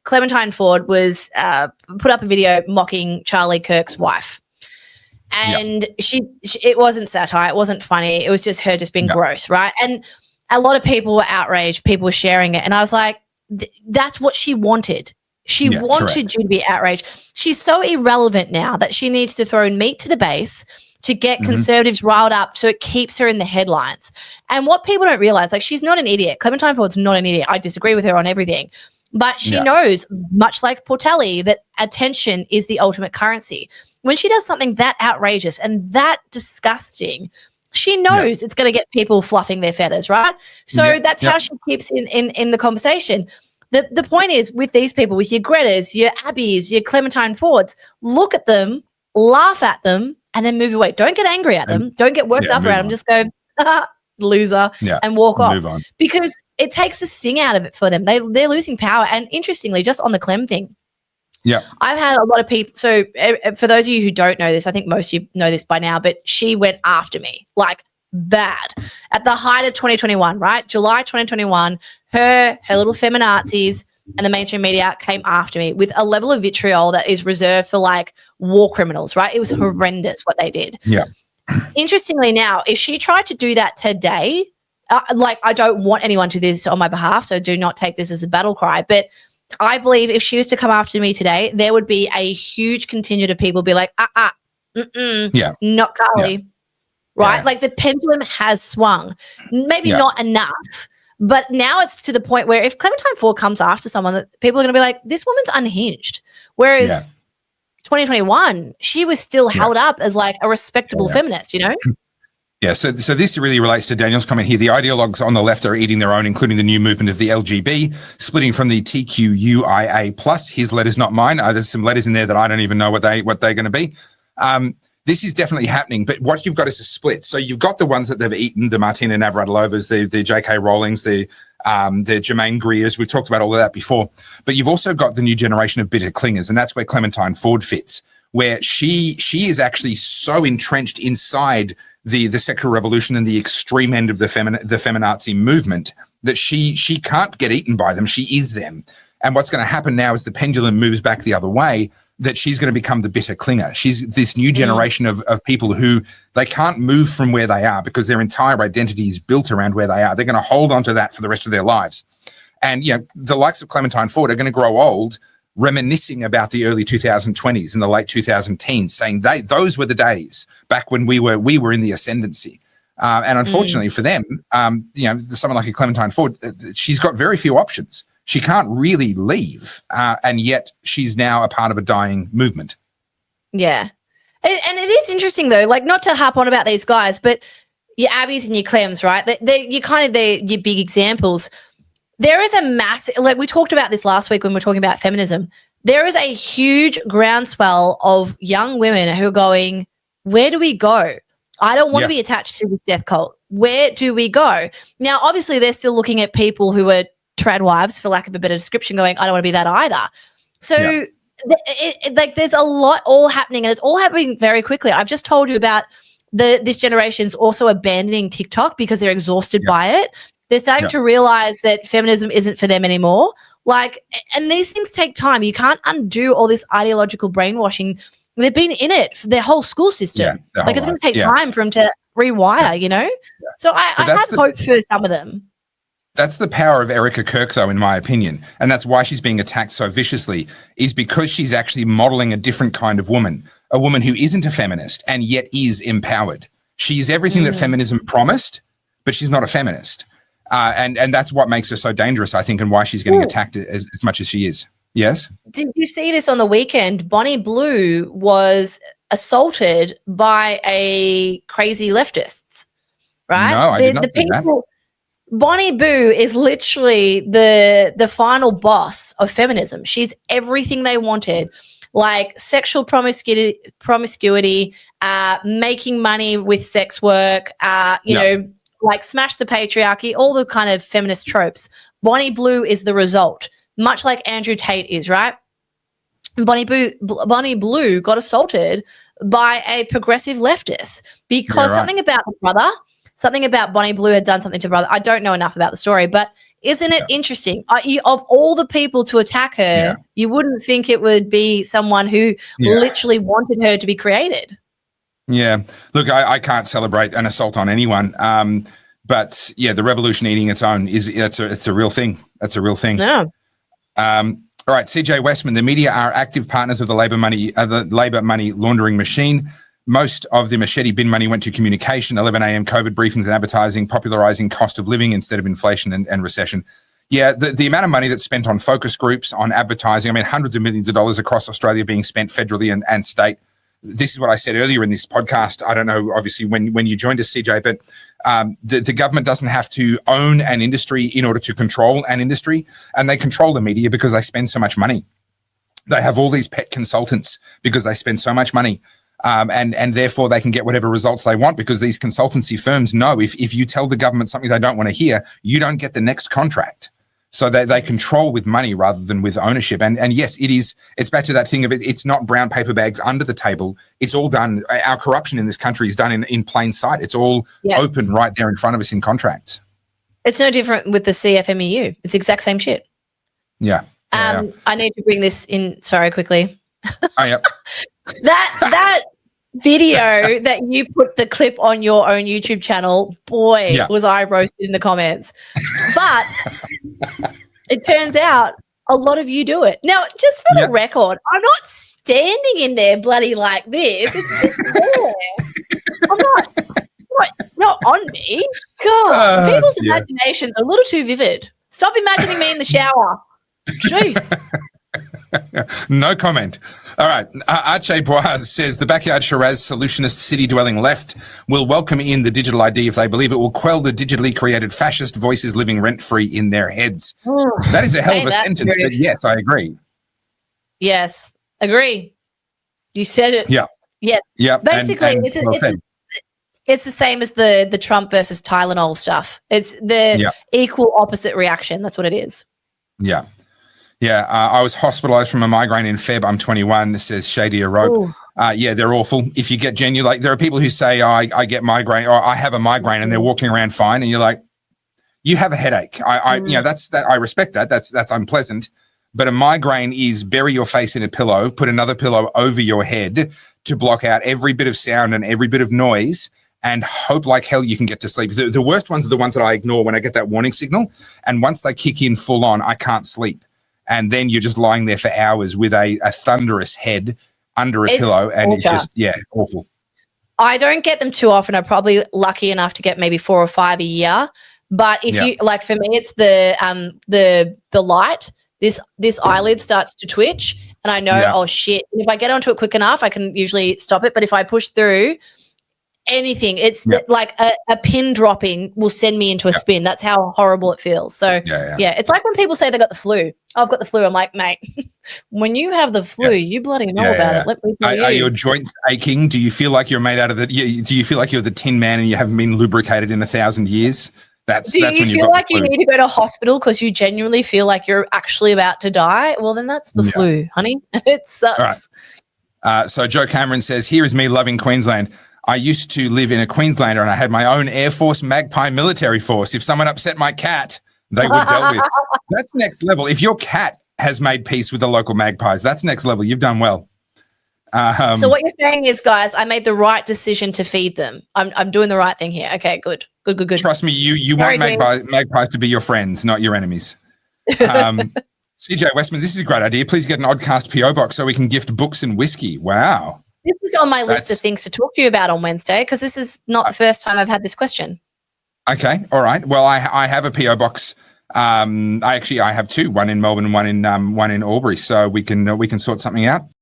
Clementine Ford was put up a video mocking Charlie Kirk's wife. And it wasn't satire. It wasn't funny. It was just her just being gross, right? And a lot of people were outraged. People were sharing it. And I was like, that's what she wanted. She wanted you to be outraged. She's so irrelevant now that she needs to throw meat to the base to get conservatives riled up so it keeps her in the headlines. And what people don't realize, like, she's not an idiot. Clementine Ford's not an idiot. I disagree with her on everything. But she knows, much like Portelli, that attention is the ultimate currency. When she does something that outrageous and that disgusting, she knows it's going to get people fluffing their feathers, right? So that's how she keeps in the conversation. The point is, with these people, with your Greta's, your Abby's, your Clementine Fords, look at them, laugh at them, and then move away. Don't get angry at them. Don't get worked up around them. Just go, loser, and walk off. Move on. Because it takes the sting out of it for them. They're losing power. And interestingly, just on the Clem thing, I've had a lot of people. So for those of you who don't know this, I think most of you know this by now, but she went after me like bad at the height of 2021, right? July 2021, her little feminazis and the mainstream media came after me with a level of vitriol that is reserved for like war criminals, right? It was horrendous what they did. Yeah. Interestingly now, if she tried to do that today, like, I don't want anyone to do this on my behalf, so do not take this as a battle cry. But I believe if she was to come after me today, there would be a huge contingent of people be like, not Carly, right? Like, the pendulum has swung. Maybe not enough, but now it's to the point where if Clementine Ford comes after someone, that people are going to be like, this woman's unhinged. Whereas 2021, she was still held up as like a respectable feminist, you know? Yeah, so this really relates to Daniel's comment here. The ideologues on the left are eating their own, including the new movement of the LGB, splitting from the TQUIA+. His letters, not mine. There's some letters in there that I don't even know what they're going to be. This is definitely happening, but what you've got is a split. So you've got the ones that they've eaten, the Martina Navratilovas, the J.K. Rowlings, the Jermaine Greers. We've talked about all of that before. But you've also got the new generation of bitter clingers, and that's where Clementine Ford fits, where she is actually so entrenched inside the sexual revolution and the extreme end of the feminazi movement that she can't get eaten by them. She is them. And what's going to happen now is the pendulum moves back the other way, that she's going to become the bitter clinger. She's this new generation of people who they can't move from where they are because their entire identity is built around where they are. They're going to hold on to that for the rest of their lives. And, you know, the likes of Clementine Ford are going to grow old reminiscing about the early 2020s and the late 2010s, saying those were the days back when we were in the ascendancy. And unfortunately for them, you know, someone like a Clementine Ford, she's got very few options. She can't really leave, and yet she's now a part of a dying movement. Yeah. And it is interesting, though, like, not to harp on about these guys, but your Abby's and your Clems, right? You're kind of your big examples. There is a massive, like we talked about this last week when we were talking about feminism, there is a huge groundswell of young women who are going, where do we go? I don't want to be attached to this death cult. Where do we go? Now, obviously, they're still looking at people who are trad wives, for lack of a better description, going, I don't want to be that either. So like, there's a lot all happening, and it's all happening very quickly. I've just told you about this generation's also abandoning TikTok because they're exhausted by it. They're starting to realize that feminism isn't for them anymore. Like, and these things take time. You can't undo all this ideological brainwashing. They've been in it for their whole school system. Like, it's going to take time for them to rewire, you know? So I have hope for some of them. That's the power of Erica Kirk, though, in my opinion. And that's why she's being attacked so viciously, is because she's actually modeling a different kind of woman, a woman who isn't a feminist and yet is empowered. She's everything that feminism promised, but she's not a feminist. And that's what makes her so dangerous, I think, and why she's getting attacked as much as she is. Yes? Did you see this on the weekend? Bonnie Blue was assaulted by a crazy leftist, right? No, I did not see that. Bonnie Boo is literally the final boss of feminism. She's everything they wanted, like sexual promiscuity, making money with sex work, you know, like smash the patriarchy, all the kind of feminist tropes. Bonnie Blue is the result, much like Andrew Tate is, right? Bonnie Blue got assaulted by a progressive leftist because something about the brother, something about Bonnie Blue had done something to brother. I don't know enough about the story, but Isn't it interesting? Of all the people to attack her, you wouldn't think it would be someone who literally wanted her to be created. Yeah. Look, I can't celebrate an assault on anyone. But yeah, the revolution eating its own it's a real thing. That's a real thing. Yeah. All right, CJ Westman, the media are active partners of the Labor money laundering machine. Most of the machete bin money went to communication, 11 a.m. COVID briefings and advertising, popularizing cost of living instead of inflation and recession. Yeah, the amount of money that's spent on focus groups, on advertising, I mean, hundreds of millions of dollars across Australia being spent federally and state. This is what I said earlier in this podcast. I don't know, obviously, when you joined us, CJ, but the government doesn't have to own an industry in order to control an industry, and they control the media because they spend so much money. They have all these pet consultants because they spend so much money, and therefore they can get whatever results they want because these consultancy firms know if you tell the government something they don't want to hear, you don't get the next contract. So they control with money rather than with ownership. And yes, it's back to that thing of it's not brown paper bags under the table. It's all done. Our corruption in this country is done in plain sight. It's all open right there in front of us in contracts. It's no different with the CFMEU. It's the exact same shit. Yeah. I need to bring this in, sorry, quickly. Oh, yeah. that video that you put the clip on your own YouTube channel, boy, was I roasted in the comments. But it turns out a lot of you do it. Now, just for the record, I'm not standing in there bloody like this. It's just there. I'm not on me. God, people's imaginations are a little too vivid. Stop imagining me in the shower. Jeez. No comment. All right. Arche Boaz says the backyard Shiraz solutionist city-dwelling left will welcome in the digital ID if they believe it will quell the digitally created fascist voices living rent-free in their heads. That is a hell of a sentence, but yes, I agree. Yes, agree. You said it. Yeah. Yes. Yeah. Basically, it's the same as the Trump versus Tylenol stuff. It's the equal opposite reaction. That's what it is. Yeah. Yeah, I was hospitalized from a migraine in Feb. I'm 21, says Shady O'Rourke. Yeah, they're awful. If you get genuine, like there are people who say, I get migraine or I have a migraine and they're walking around fine. And you're like, you have a headache. You know, I respect that. That's unpleasant. But a migraine is bury your face in a pillow, put another pillow over your head to block out every bit of sound and every bit of noise and hope like hell you can get to sleep. The worst ones are the ones that I ignore when I get that warning signal. And once they kick in full on, I can't sleep. And then you're just lying there for hours with a thunderous head under a pillow. And it's just, awful. I don't get them too often. I'm probably lucky enough to get maybe 4 or 5 a year. But if you, like for me, it's the light. This eyelid starts to twitch and I know, oh shit. And if I get onto it quick enough, I can usually stop it. But if I push through anything, it's like a pin dropping will send me into a spin. That's how horrible it feels. So it's like when people say they got the flu. I've got the flu. I'm like, mate, when you have the flu, you bloody know about it. Let me tell you. Are your joints aching? Do you feel like you're made out of do you feel like you're the Tin Man and you haven't been lubricated in 1,000 years? Do you feel like you need to go to hospital because you genuinely feel like you're actually about to die? Well, then that's the flu, honey. It sucks. All right. So Joe Cameron says, here is me loving Queensland. I used to live in a Queenslander and I had my own Air Force Magpie military force. If someone upset my cat, they would deal with. That's next level. If your cat has made peace with the local magpies, that's next level. You've done well. So what you're saying is, guys, I made the right decision to feed them. I'm doing the right thing here. Okay, good. Trust me, you want magpies to be your friends, not your enemies. CJ Westman, this is a great idea. Please get an Oddcast PO box so we can gift books and whiskey. Wow. This is on my list of things to talk to you about on Wednesday because this is not the first time I've had this question. Okay, all right. Well, I have a PO box. I have two, one in Melbourne and one in Albury, so we can sort something out.